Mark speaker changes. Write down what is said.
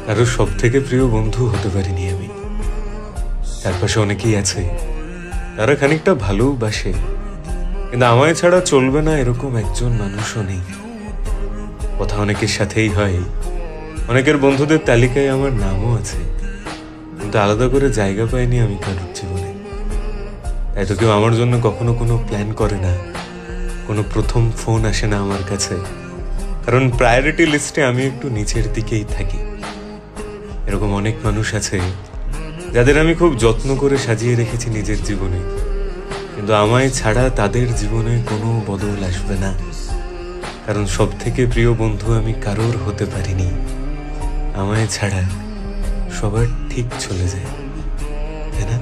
Speaker 1: কারো সব থেকে প্রিয় বন্ধু হতে পারিনি আমি। তার পাশে অনেকেই আছে, তারা খানিকটা ভালোবাসে, কিন্তু আমায় ছাড়া চলবে না এরকম একজন মানুষও নেই। কথা অনেকের সাথেই হয়, অনেকের বন্ধুদের তালিকায় আমার নামও আছে, কিন্তু আলাদা করে জায়গা পাইনি আমি কারোর জীবনে। তাই তো কেউ আমার জন্য কখনো কোনো প্ল্যান করে না, কোনো প্রথম ফোন আসে না আমার কাছে, কারণ প্রায়োরিটি লিস্টে আমি একটু নিচের দিকেই থাকি। এরকম অনেক মানুষ আছে যাদের আমি খুব যত্ন করে সাজিয়ে রেখেছি নিজের জীবনে, কিন্তু আমায় ছাড়া তাদের জীবনে কোনো বদল আসবে না, কারণ সব থেকে প্রিয় বন্ধু আমি কারোর হতে পারিনি। আমায় ছাড়া সবার ঠিক চলে যায়, তাই না?